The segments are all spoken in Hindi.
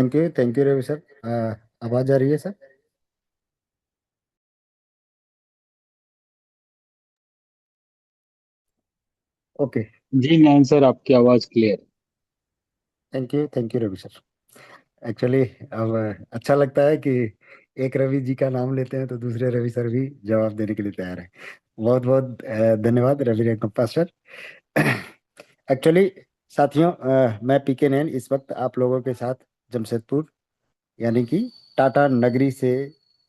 Thank you Ravi sir. आवाज आ रही है सर? ओके। जी नैन सर, आपकी आवाज़ clear. Thank you Ravi sir. Actually अब अच्छा लगता है कि एक रवि जी का नाम लेते हैं तो दूसरे रवि सर भी जवाब देने के लिए तैयार है। बहुत बहुत धन्यवाद रवि रेखप्पा सर। एक्चुअली साथियों, मैं पीके नैन इस वक्त आप लोगों के साथ जमशेदपुर यानी कि टाटा नगरी से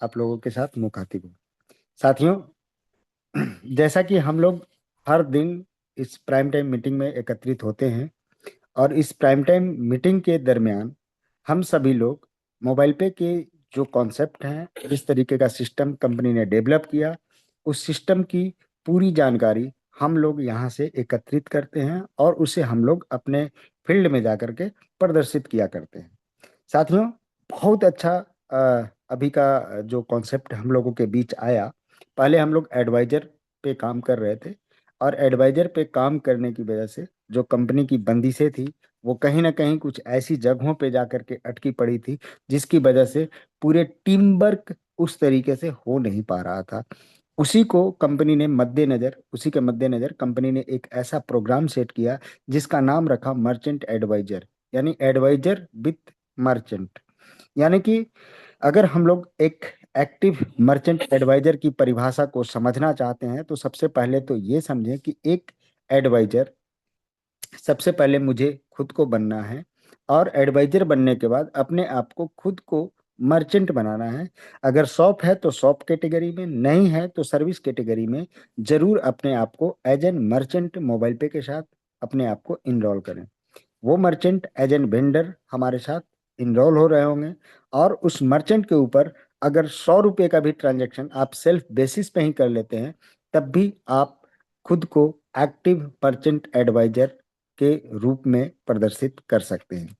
आप लोगों के साथ मुखातिब हूँ। साथियों, जैसा कि हम लोग हर दिन इस प्राइम टाइम मीटिंग में एकत्रित होते हैं और इस प्राइम टाइम मीटिंग के दरमियान हम सभी लोग मोबाइल पे के जो कॉन्सेप्ट हैं, जिस तरीके का सिस्टम कंपनी ने डेवलप किया, उस सिस्टम की पूरी जानकारी हम लोग यहाँ से एकत्रित करते हैं और उसे हम लोग अपने फील्ड में जा करके प्रदर्शित किया करते हैं। साथियों, बहुत अच्छा अभी का जो कॉन्सेप्ट हम लोगों के बीच आया। पहले हम लोग एडवाइजर पे काम कर रहे थे और एडवाइजर पे काम करने की वजह से जो कंपनी की बंदिशें थी वो कहीं ना कहीं कुछ ऐसी जगहों पे जा करके अटकी पड़ी थी, जिसकी वजह से पूरे टीम वर्क उस तरीके से हो नहीं पा रहा था। उसी के मद्देनजर कंपनी ने एक ऐसा प्रोग्राम सेट किया जिसका नाम रखा मर्चेंट एडवाइजर, यानी एडवाइजर विथ मर्चेंट। यानी कि अगर हम लोग एक एक्टिव मर्चेंट एडवाइजर की परिभाषा को समझना चाहते हैं तो सबसे पहले तो ये समझें कि एक एडवाइजर, सबसे पहले मुझे खुद को बनना है और एडवाइजर बनने के बाद अपने आप को खुद को मर्चेंट बनाना है। अगर शॉप है तो शॉप कैटेगरी में, नहीं है तो सर्विस कैटेगरी में जरूर अपने आप को एज एन मर्चेंट मोबाइल पे के साथ अपने आप को इनरोल करें। वो मर्चेंट एज एन वेंडर हमारे साथ इनरोल हो रहे होंगे और उस मर्चेंट के ऊपर अगर 100 रुपये का भी ट्रांजैक्शन आप सेल्फ बेसिस पे ही कर लेते हैं, तब भी आप खुद को एक्टिव मर्चेंट एडवाइजर के रूप में प्रदर्शित कर सकते हैं।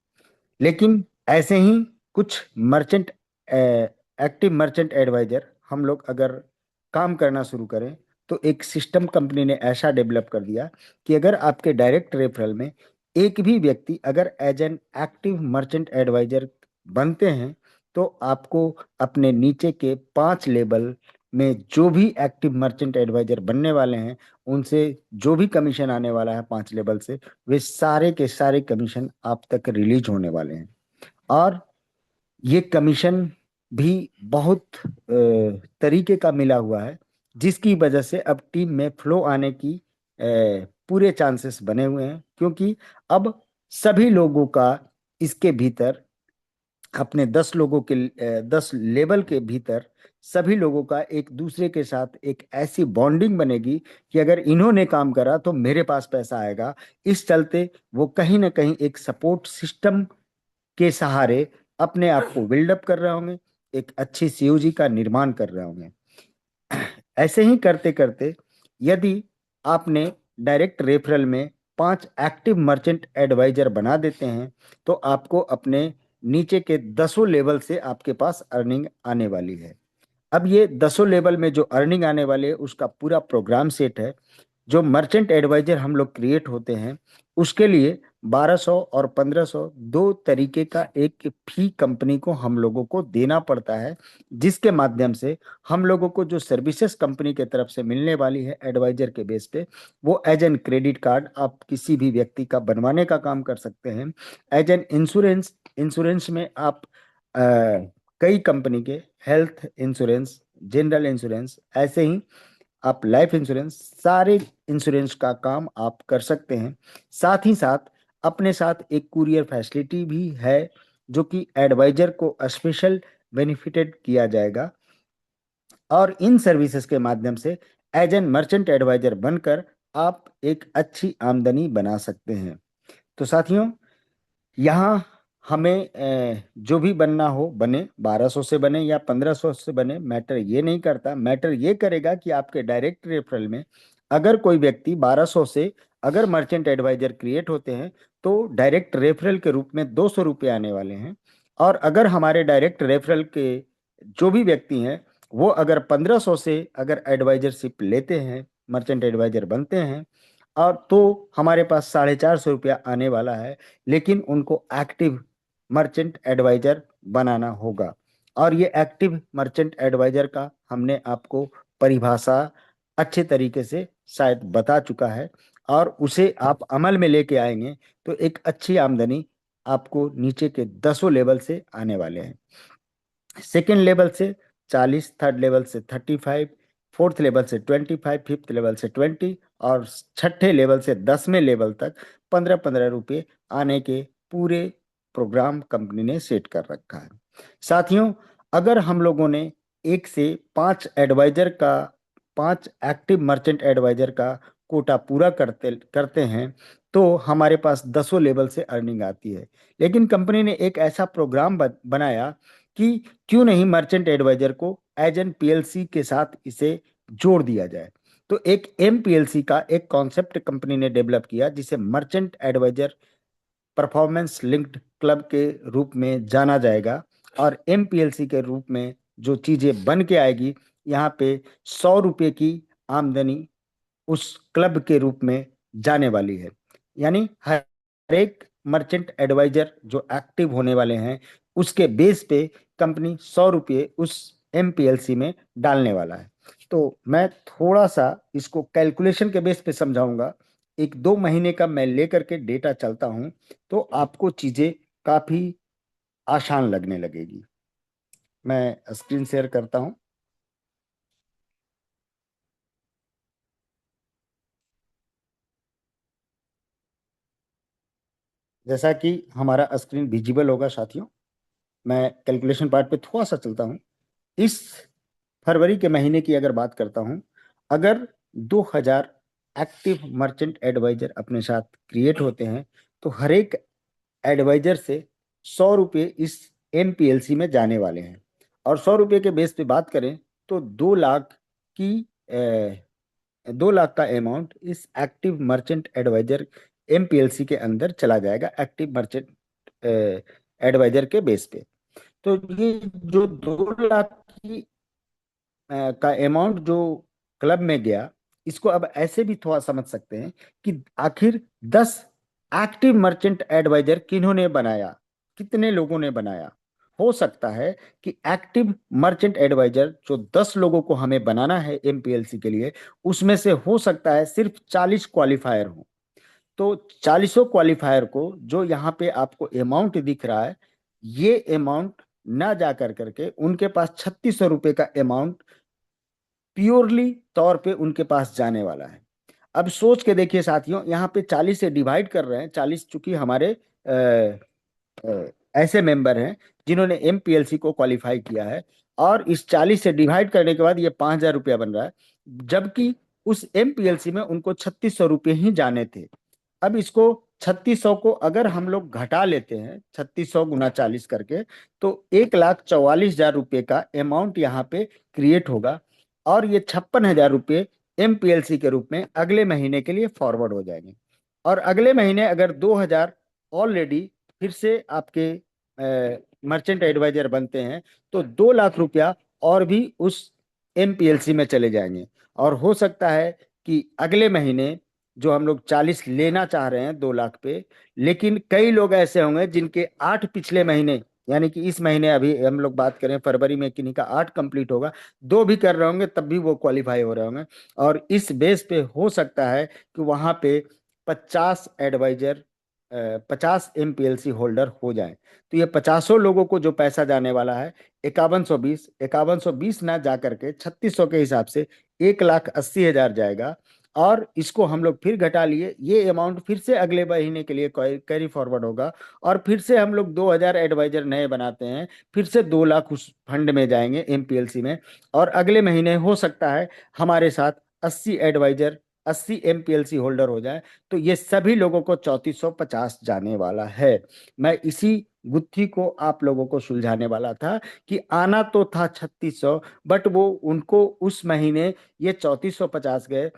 लेकिन ऐसे ही कुछ मर्चेंट एक्टिव मर्चेंट एडवाइजर हम लोग अगर काम करना शुरू करें तो एक सिस्टम कंपनी ने ऐसा डेवलप कर दिया कि अगर आपके डायरेक्ट रेफरल में एक भी व्यक्ति अगर as an active merchant adviser बनते हैं तो आपको अपने नीचे के 5 लेवल में जो भी एक्टिव मर्चेंट एडवाइजर बनने वाले हैं उनसे जो भी कमीशन आने वाला है 5 लेवल से, वे सारे के सारे कमीशन आप तक रिलीज होने वाले हैं। और ये कमीशन भी बहुत तरीके का मिला हुआ है, जिसकी वजह से अब टीम में फ्लो आने की पूरे चांसेस बने हुए हैं, क्योंकि अब सभी लोगों का इसके भीतर अपने 10 लोगों के 10 लेवल के भीतर सभी लोगों का एक दूसरे के साथ एक ऐसी बॉन्डिंग बनेगी कि अगर इन्होंने काम करा तो मेरे पास पैसा आएगा। इस चलते वो कहीं ना कहीं एक सपोर्ट सिस्टम के सहारे अपने आप को बिल्डअप कर रहे होंगे, एक अच्छी सीओजी का निर्माण कर रहे होंगे। ऐसे ही करते करते यदि आपने डायरेक्ट रेफरल में 5 एक्टिव मर्चेंट एडवाइजर बना देते हैं तो आपको अपने नीचे के 10 लेवल से आपके पास अर्निंग आने वाली है। अब ये 10 लेवल में जो अर्निंग आने वाली है उसका पूरा प्रोग्राम सेट है। जो मर्चेंट एडवाइजर हम लोग क्रिएट होते हैं उसके लिए 1200 और 1500 दो तरीके का एक फी कंपनी को हम लोगों को देना पड़ता है, जिसके माध्यम से हम लोगों को जो सर्विसेज कंपनी के तरफ से मिलने वाली है एडवाइजर के बेस पे, वो एज एन क्रेडिट कार्ड आप किसी भी व्यक्ति का बनवाने का काम कर सकते हैं। एज एन इंश्योरेंस, इंश्योरेंस में आप कई कंपनी के हेल्थ इंश्योरेंस, जनरल इंश्योरेंस, ऐसे ही आप लाइफ इंश्योरेंस, सारे इंश्योरेंस का काम आप कर सकते हैं। साथ ही साथ अपने साथ एक कुरियर फैसिलिटी भी है जो कि एडवाइजर को स्पेशल बेनिफिटेड किया जाएगा और इन सर्विसेज के माध्यम से एज एन मर्चेंट एडवाइजर बनकर आप एक अच्छी आमदनी बना सकते हैं। तो साथियों, यहाँ हमें जो भी बनना हो बने, 1200 से बने या 1500 से बने, मैटर ये नहीं करता। मैटर ये करेगा कि आपके डायरेक्ट रेफरल में अगर कोई व्यक्ति 1200 से अगर मर्चेंट एडवाइजर क्रिएट होते हैं तो डायरेक्ट रेफरल के रूप में 200 रुपये आने वाले हैं। और अगर हमारे डायरेक्ट रेफरल के जो भी व्यक्ति हैं वो अगर 1500 से अगर एडवाइजरशिप लेते हैं, मर्चेंट एडवाइजर बनते हैं, और तो हमारे पास 450 रुपया आने वाला है। लेकिन उनको एक्टिव मर्चेंट एडवाइजर बनाना होगा। और ये एक्टिव मर्चेंट एडवाइजर का हमने आपको परिभाषा अच्छे तरीके से शायद बता चुका है, और उसे आप अमल में लेके आएंगे तो एक अच्छी आमदनी आपको नीचे के 10 लेवल से आने वाले हैं। सेकेंड लेवल से 40, थर्ड लेवल से 35, फोर्थ लेवल से 25, फिफ्थ लेवल से 20, और छठे लेवल से 10वें लेवल तक 15-15 रुपये आने के पूरे प्रोग्राम कंपनी ने सेट कर रखा है। साथियों, अगर हम लोगों ने 5 एक्टिव मर्चेंट एडवाइजर का कोटा पूरा करते करते हैं तो हमारे पास 10 लेवल से अर्निंग आती है। लेकिन कंपनी ने एक ऐसा प्रोग्राम बनाया कि क्यों नहीं मर्चेंट एडवाइजर को एज एन पीएलसी के साथ इसे जोड़ दिया जाए। तो एक एमपीएलसी का एक कॉन्सेप्ट कंपनी ने डेवलप किया जिसे merchant adviser performance linked club के रूप में जाना जाएगा। और एमपीएलसी के रूप में जो चीजें बन के आएगी, यहाँ पे 100 रुपये की आमदनी उस क्लब के रूप में जाने वाली है। यानी हर एक मर्चेंट एडवाइजर जो एक्टिव होने वाले हैं उसके बेस पे कंपनी 100 रुपये उस एमपीएलसी में डालने वाला है। तो मैं थोड़ा सा इसको कैलकुलेशन के बेस पे समझाऊंगा। 1-2 महीने का मैं लेकर के डेटा चलता हूं तो आपको चीजें काफी आसान लगने लगेगी। मैं स्क्रीन शेयर करता हूं। जैसा कि हमारा स्क्रीन विजिबल होगा साथियों, मैं कैलकुलेशन पार्ट पे थोड़ा सा चलता हूं। इस फरवरी के महीने की अगर बात करता हूं, अगर 2000 एक्टिव मर्चेंट एडवाइजर अपने साथ क्रिएट होते हैं तो हर एक एडवाइजर से 100 रुपये इस एमपीएलसी में जाने वाले हैं। और 100 रुपये के बेस पे बात करें तो 2 लाख की 2 लाख का अमाउंट इस एक्टिव मर्चेंट एडवाइजर एमपीएलसी के अंदर चला जाएगा एक्टिव मर्चेंट एडवाइजर के बेस पे। तो ये जो 2 लाख की का अमाउंट जो क्लब में गया, इसको अब ऐसे भी थोड़ा समझ सकते हैं कि आखिर 10 एक्टिव मर्चेंट एडवाइजर किन्होंने बनाया, कितने लोगों ने बनाया। हो सकता है कि एक्टिव मर्चेंट एडवाइजर जो 10 लोगों को हमें बनाना है एमपीएलसी के लिए, उसमें से हो सकता है सिर्फ 40 क्वालिफायर हो। तो 40 क्वालिफायर को जो यहाँ पे आपको अमाउंट दिख रहा है, ये अमाउंट ना जा कर करके उनके पास 3600 रुपये का अमाउंट प्योरली तौर पे उनके पास जाने वाला है। अब सोच के देखिए साथियों, यहाँ पे 40 से डिवाइड कर रहे हैं। 40 चूंकि हमारे ऐसे मेंबर हैं जिन्होंने एमपीएलसी को क्वालिफाई किया है, और इस 40 से डिवाइड करने के बाद ये 5000 रुपया बन रहा है, जबकि उस एमपीएलसी में उनको 3600 रुपये ही जाने थे। अब इसको 3600 को अगर हम लोग घटा लेते हैं 3600 गुना 40 करके, तो 1,44,000 रुपये का अमाउंट यहाँ पे क्रिएट होगा। और ये 56,000 रुपये एमपीएलसी के रूप में अगले महीने के लिए फॉरवर्ड हो जाएंगे। और अगले महीने अगर 2,000 ऑलरेडी फिर से आपके मर्चेंट एडवाइजर बनते हैं तो 2 लाख रुपया और भी उस एमपीएलसी में चले जाएंगे। और हो सकता है कि अगले महीने जो हम लोग 40 लेना चाह रहे हैं 2 लाख पे, लेकिन कई लोग ऐसे होंगे जिनके 8 पिछले महीने, यानी कि इस महीने अभी हम लोग बात करें फरवरी में किन्हीं का 8 कंप्लीट होगा, 2 भी कर रहे होंगे तब भी वो क्वालिफाई हो रहे होंगे। और इस बेस पे हो सकता है कि वहां पे 50 एडवाइजर 50 एमपीएलसी होल्डर हो जाए। तो ये 50 लोगों को जो पैसा जाने वाला है, 5120 ना जा करके 3600 के हिसाब से 1,80,000 जाएगा। और इसको हम लोग फिर घटा लिए, ये अमाउंट फिर से अगले महीने के लिए कैरी फॉरवर्ड होगा। और फिर से हम लोग 2,000 एडवाइजर नए बनाते हैं, फिर से 2 लाख उस फंड में जाएंगे एमपीएलसी में। और अगले महीने हो सकता है हमारे साथ 80 एडवाइजर 80 एमपीएलसी होल्डर हो जाए। तो ये सभी लोगों को 3450 जाने वाला है। मैं इसी गुत्थी को आप लोगों को सुलझाने वाला था कि आना तो था 3600, बट वो उनको उस महीने ये 3450 गए।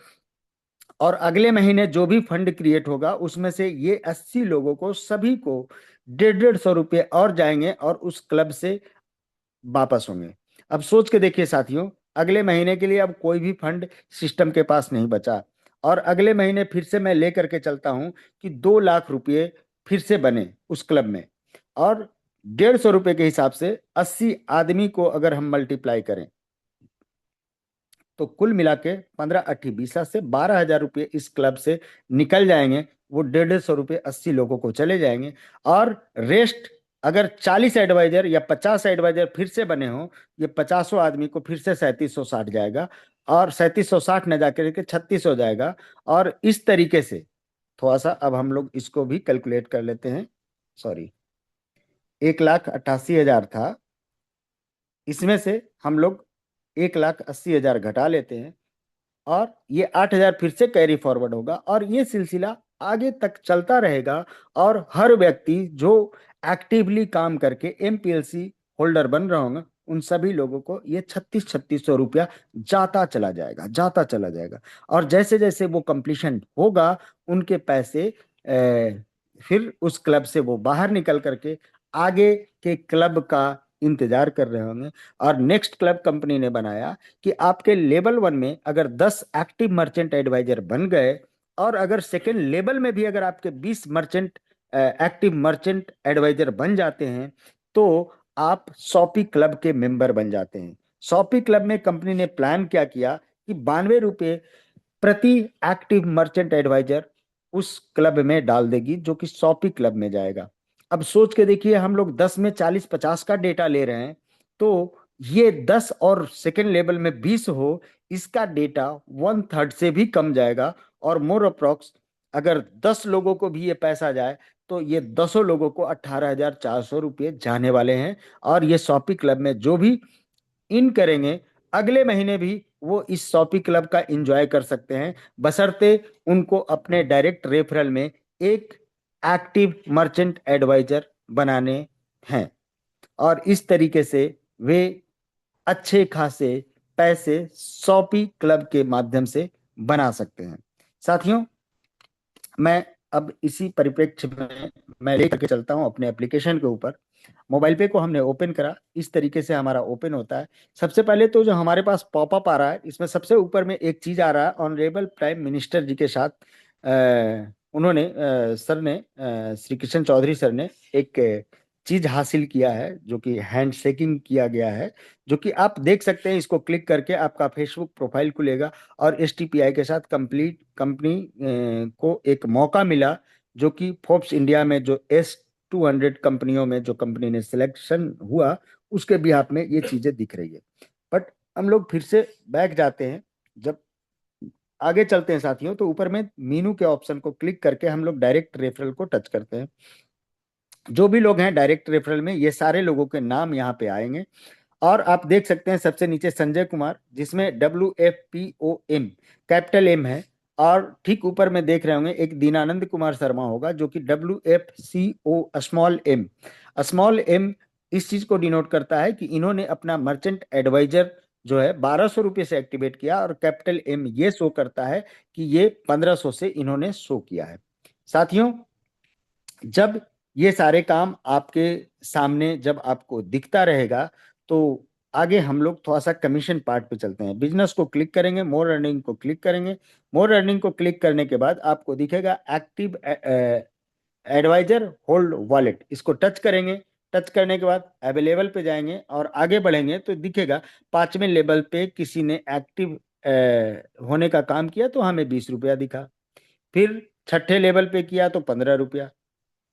और अगले महीने जो भी फंड क्रिएट होगा उसमें से ये 80 लोगों को सभी को 150-150 रुपये और जाएंगे और उस क्लब से वापस होंगे। अब सोच के देखिए साथियों, अगले महीने के लिए अब कोई भी फंड सिस्टम के पास नहीं बचा। और अगले महीने फिर से मैं लेकर के चलता हूं कि 2 लाख रुपये फिर से बने उस क्लब में। और ₹150 के हिसाब से 80 आदमी को अगर हम मल्टीप्लाई करें तो कुल मिला के 15 × 8 = 20 से ₹12,000 इस क्लब से निकल जाएंगे। वो 150 रुपये 80 लोगों को चले जाएंगे। और रेस्ट अगर 40 एडवाइजर या 50 एडवाइजर फिर से बने हों, ये 50 आदमी को फिर से 3760 जाएगा, और 3760 न जाकर के 36 हो जाएगा। और इस तरीके से थोड़ा सा अब हम लोग इसको भी कैलकुलेट कर लेते हैं। सॉरी, 1,88,000 था, इसमें से हम लोग 1,80,000 घटा लेते हैं, और ये 8,000 फिर से कैरी फॉरवर्ड होगा, और ये सिलसिला आगे तक चलता रहेगा। और हर व्यक्ति जो एक्टिवली काम करके एमपीएलसी होल्डर बन रहे होंगे, उन सभी लोगों को ये 3600 जाता चला जाएगा, जाता चला जाएगा। और जैसे जैसे वो कंप्लीशन होगा, उनके पैसे फिर उस क्लब से वो बाहर निकल करके आगे के क्लब का इंतजार कर रहे होंगे। और नेक्स्ट क्लब कंपनी ने बनाया कि आपके लेवल 1 में अगर 10 एक्टिव मर्चेंट एडवाइजर बन गए, और अगर सेकेंड लेवल में भी अगर आपके 20 मर्चेंट एक्टिव मर्चेंट एडवाइजर बन जाते हैं, तो आप सॉपी क्लब के मेंबर बन जाते हैं। सॉपी क्लब में कंपनी ने प्लान क्या किया कि ₹92 प्रति एक्टिव मर्चेंट एडवाइजर उस क्लब में डाल देगी, जो कि सॉपी क्लब में जाएगा। अब सोच के देखिए, हम लोग 10 में 40-50 का डेटा ले रहे हैं, तो ये 10 और सेकेंड लेवल में 20 हो, इसका डेटा 1/3 से भी कम जाएगा। और मोर अप्रोक्स अगर 10 लोगों को भी ये पैसा जाए, तो ये 10 लोगों को ₹18,400 जाने वाले हैं। और ये शॉपी क्लब में जो भी इन करेंगे, अगले महीने भी वो इस शॉपी क्लब का एंजॉय कर सकते हैं, बशर्ते उनको अपने डायरेक्ट रेफरल में एक एक्टिव मर्चेंट एडवाइजर बनाने हैं। और इस तरीके से वे अच्छे खासे पैसे शॉपी क्लब के माध्यम से बना सकते हैं। साथियों, मैं अब इसी परिप्रेक्ष्य में मैं लेकर के चलता हूं अपने एप्लीकेशन के ऊपर। मोबाइल पे को हमने ओपन करा, इस तरीके से हमारा ओपन होता है। सबसे पहले तो जो हमारे पास पॉपअप आ रहा है, इसमें सबसे ऊपर में एक चीज आ रहा है, ऑनरेबल प्राइम मिनिस्टर जी के साथ उन्होंने सर ने श्री कृष्ण चौधरी सर ने एक चीज हासिल किया है, जो कि हैंड शेकिंग किया गया है, जो कि आप देख सकते हैं। इसको क्लिक करके आपका फेसबुक प्रोफाइल खुलेगा, और एसटीपीआई के साथ कंप्लीट कंपनी को एक मौका मिला, जो कि फोर्ब्स इंडिया में जो S200 कंपनियों में जो कंपनी ने सिलेक्शन हुआ, उसके बिहाफ में ये चीजें दिख रही है। बट हम लोग फिर से बैक जाते हैं, जब आगे चलते हैं साथियों, तो ऊपर में मीनू के ऑप्शन को क्लिक करके हम लोग डायरेक्ट रेफरल को टच करते हैं। जो भी लोग हैं डायरेक्ट रेफरल में, ये सारे लोगों के नाम यहाँ पे आएंगे। और आप देख सकते हैं सबसे नीचे संजय कुमार, जिसमें WFPOM कैपिटल एम है। और ठीक ऊपर में देख रहे होंगे एक दीनानंद कुमार शर्मा होगा, जो कि WFCO स्मॉल एम। इस चीज को डिनोट करता है कि इन्होंने अपना मर्चेंट एडवाइजर जो है ₹1,200 से एक्टिवेट किया, और कैपिटल एम ये शो करता है कि ये 1,500 से इन्होंने शो किया है। साथियों, जब ये सारे काम आपके सामने जब आपको दिखता रहेगा, तो आगे हम लोग थोड़ा सा कमीशन पार्ट पे चलते हैं। बिजनेस को क्लिक करेंगे, मोर अर्निंग को क्लिक करेंगे। मोर अर्निंग को क्लिक करने के बाद आपको दिखेगा एक्टिव एडवाइजर होल्ड वॉलेट, इसको टच करेंगे। टच करने के बाद अवेलेबल पे जाएंगे और आगे बढ़ेंगे, तो दिखेगा 5वें लेवल पे किसी ने एक्टिव होने का काम किया, तो हमें ₹20 दिखा। फिर छठे लेवल पे किया तो ₹15।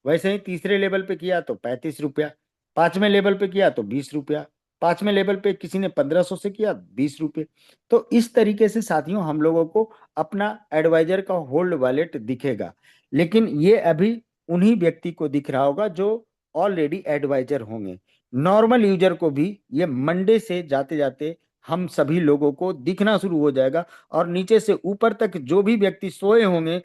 वैसे ही तीसरे लेवल पे किया तो ₹35। 5वें लेवल पे किया तो ₹20। 5वें लेवल पे किसी ने 1,500 से किया, ₹20। तो इस तरीके से साथियों हम लोगों को अपना एडवाइजर का होल्ड वॉलेट दिखेगा। लेकिन ये अभी उन्हीं व्यक्ति को दिख रहा होगा जो ऑलरेडी एडवाइजर होंगे। नॉर्मल यूजर को भी ये मंडे से जाते जाते हम सभी लोगों को दिखना शुरू हो जाएगा। और नीचे से ऊपर तक जो भी व्यक्ति सोए होंगे,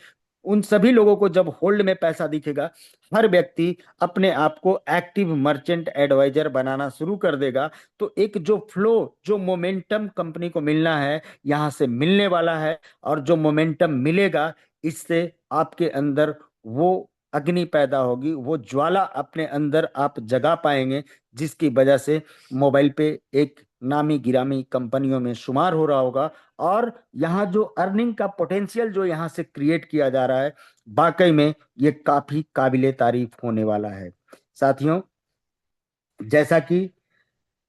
उन सभी लोगों को जब होल्ड में पैसा दिखेगा, हर व्यक्ति अपने आप को एक्टिव मर्चेंट एडवाइजर बनाना शुरू कर देगा। तो एक जो फ्लो, जो मोमेंटम कंपनी को मिलना है, यहां से मिलने वाला है। और जो मोमेंटम मिलेगा, इससे आपके अंदर वो अग्नि पैदा होगी, वो ज्वाला अपने अंदर आप जगा पाएंगे, जिसकी वजह से मोबाइल पे एक नामी गिरामी कंपनियों में शुमार हो रहा होगा। और यहाँ जो अर्निंग का पोटेंशियल जो यहाँ से क्रिएट किया जा रहा है, वाकई में ये काफी काबिले तारीफ होने वाला है। साथियों, जैसा कि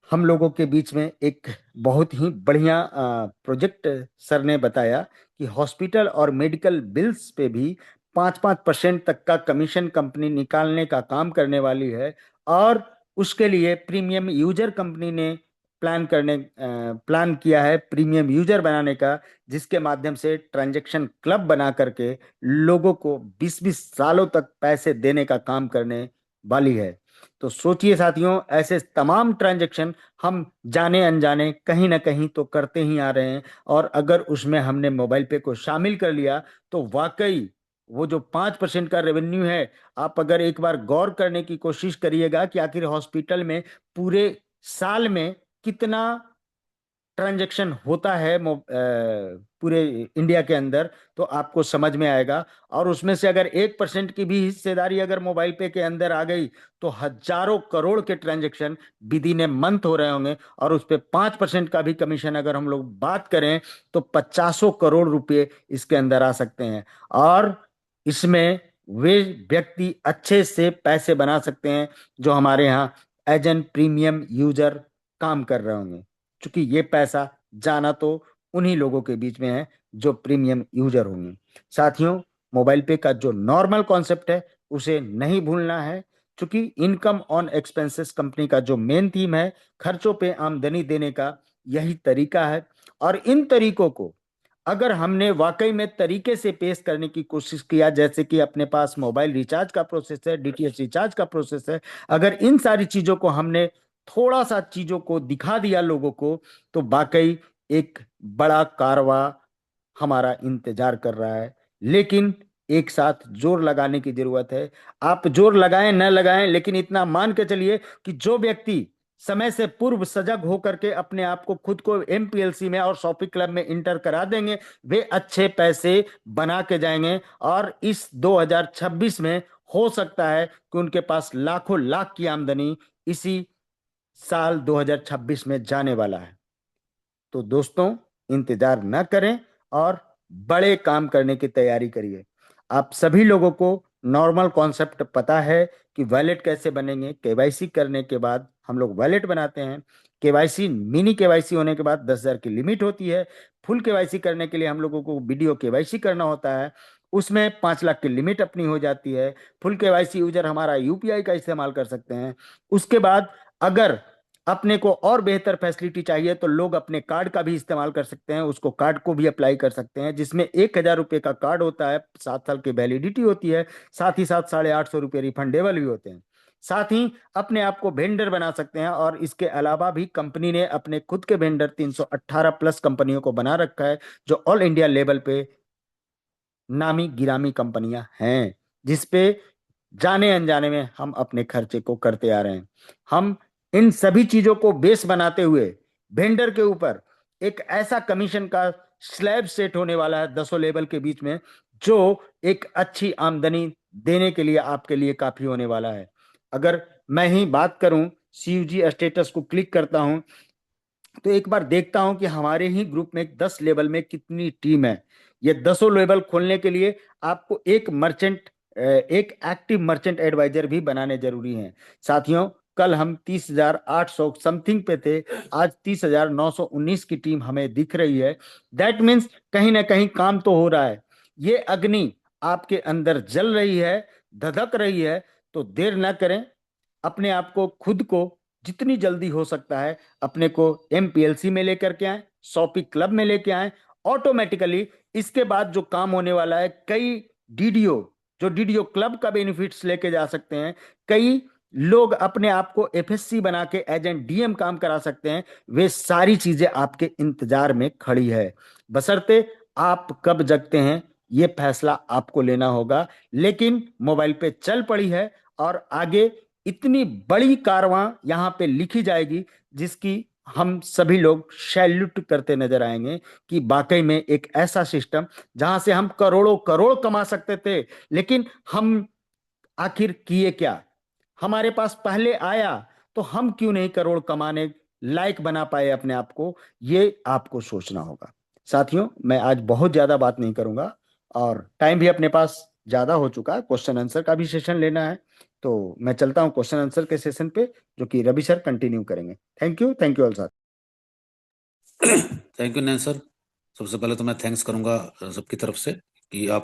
हम लोगों के बीच में एक बहुत ही बढ़िया प्रोजेक्ट सर ने बताया कि हॉस्पिटल और मेडिकल बिल्स पे भी 5-5% तक का कमीशन कंपनी निकालने का काम करने वाली है। और उसके लिए प्रीमियम यूजर कंपनी ने प्लान किया है प्रीमियम यूजर बनाने का, जिसके माध्यम से ट्रांजैक्शन क्लब बना करके लोगों को 20-20 सालों तक पैसे देने का काम करने वाली है। तो सोचिए साथियों, ऐसे तमाम ट्रांजैक्शन हम जाने अनजाने कहीं ना कहीं तो करते ही आ रहे हैं। और अगर उसमें हमने मोबाइल पे को शामिल कर लिया तो वाकई वो जो 5% का रेवेन्यू है, आप अगर एक बार गौर करने की कोशिश करिएगा कि आखिर हॉस्पिटल में पूरे साल में कितना ट्रांजैक्शन होता है पूरे इंडिया के अंदर, तो आपको समझ में आएगा। और उसमें से अगर 1% की भी हिस्सेदारी अगर मोबाइल पे के अंदर आ गई तो हजारों करोड़ के transaction with in a month हो रहे होंगे। और उस पे 5% का भी कमीशन अगर हम लोग बात करें तो 50 करोड़ रुपए इसके अंदर आ सकते हैं। और इसमें वे व्यक्ति अच्छे से पैसे बना सकते हैं जो हमारे यहाँ एज एन प्रीमियम यूजर काम कर रहे होंगे, क्योंकि ये पैसा जाना तो उन्हीं लोगों के बीच में है जो प्रीमियम यूजर होंगे। साथियों, मोबाइल पे का जो नॉर्मल कॉन्सेप्ट है उसे नहीं भूलना है, क्योंकि इनकम ऑन एक्सपेंसेस कंपनी का जो मेन थीम है, खर्चों पे आमदनी देने का यही तरीका है। और इन तरीकों को अगर हमने वाकई में तरीके से पेश करने की कोशिश किया, जैसे कि अपने पास मोबाइल रिचार्ज का प्रोसेस है, डीटीएच रिचार्ज का प्रोसेस है, अगर इन सारी चीजों को हमने थोड़ा सा चीजों को दिखा दिया लोगों को, तो वाकई एक बड़ा कारवा हमारा इंतजार कर रहा है। लेकिन एक साथ जोर लगाने की जरूरत है। आप जोर लगाएं न लगाएं, लेकिन इतना मान के चलिए कि जो व्यक्ति समय से पूर्व सजग होकर के अपने आप को खुद को एमपीएलसी में और शॉपिंग क्लब में इंटर करा देंगे, वे अच्छे पैसे बना के जाएंगे। और इस 2026 में हो सकता है कि उनके पास लाखों लाख की आमदनी इसी साल 2026 में जाने वाला है। तो दोस्तों, इंतजार न करें और बड़े काम करने की तैयारी करिए। आप सभी लोगों को नॉर्मल कॉन्सेप्ट पता है कि वैलेट कैसे बनेंगे। केवाईसी करने के बाद हम लोग वैलेट बनाते हैं। केवाईसी मिनी केवाईसी होने के बाद 10,000 की लिमिट होती है। फुल केवाईसी करने के लिए हम लोगों को वीडियो केवाईसी करना होता है, उसमें 5 लाख की लिमिट अपनी हो जाती है। फुल केवाईसी यूजर हमारा यूपीआई का इस्तेमाल कर सकते हैं। उसके बाद अगर अपने को और बेहतर फैसिलिटी चाहिए तो लोग अपने कार्ड का भी इस्तेमाल कर सकते हैं, उसको कार्ड को भी अप्लाई कर सकते हैं, जिसमें 1,000 रुपये का कार्ड होता है, 7 साल की वैलिडिटी होती है। साथ ही साथ 850 रुपये रिफंडेबल भी होते हैं। साथ ही अपने आप को वेंडर बना सकते हैं। और इसके अलावा भी कंपनी ने अपने खुद के वेंडर 318 प्लस कंपनियों को बना रखा है, जो ऑल इंडिया लेवल पे नामी गिरामी कंपनियां हैं, जिसपे जाने अनजाने में हम अपने खर्चे को करते आ रहे हैं। हम इन सभी चीजों को बेस बनाते हुए वेंडर के ऊपर एक ऐसा कमीशन का स्लैब सेट होने वाला है 10 लेवल के बीच में, जो एक अच्छी आमदनी देने के लिए आपके लिए काफी होने वाला है। अगर मैं ही बात करूं, सीयूजी स्टेटस को क्लिक करता हूं तो एक बार देखता हूं कि हमारे ही ग्रुप में 10 लेवल में कितनी टीम है। ये 10 लेवल खोलने के लिए आपको एक एक्टिव मर्चेंट एडवाइजर भी बनाने जरूरी हैं। साथियों, कल हम 30,800 समथिंग पे थे, आज 30,919 की टीम हमें दिख रही है। दैट मीन्स कहीं ना कहीं काम तो हो रहा है। ये अग्नि आपके अंदर जल रही है, धधक रही है। तो देर ना करें, अपने आप को खुद को जितनी जल्दी हो सकता है अपने को एमपीएलसी में लेकर के आए, शॉपिंग क्लब में लेके आए। ऑटोमेटिकली इसके बाद जो काम होने वाला है, कई डीडीओ जो डीडीओ क्लब का बेनिफिट्स लेके जा सकते हैं, कई लोग अपने आप को एफएससी बना के एजेंट डीएम काम करा सकते हैं। वे सारी चीजें आपके इंतजार में खड़ी है। बशर्ते आप कब जगते हैं ये फैसला आपको लेना होगा। लेकिन मोबाइल पे चल पड़ी है और आगे इतनी बड़ी कारवां यहां पे लिखी जाएगी, जिसकी हम सभी लोग सैल्यूट करते नजर आएंगे कि वाकई में एक ऐसा सिस्टम जहां से हम करोड़ों करोड़ कमा सकते थे, लेकिन हम आखिर किए क्या? हमारे पास पहले आया तो हम क्यों नहीं करोड़ कमाने लायक बना पाए अपने आप को? ये आपको सोचना होगा। साथियों, मैं आज बहुत ज्यादा बात नहीं करूंगा और टाइम भी अपने पास ज्यादा हो चुका है, क्वेश्चन आंसर का भी सेशन लेना है। तो मैं चलता हूँ क्वेश्चन आंसर के सेशन पे, जो कि रवि सर कंटिन्यू करेंगे। Thank you all sir. Thank you Nain sir. सबसे पहले तो मैं थैंक्स करूंगा सबकी तरफ से कि आप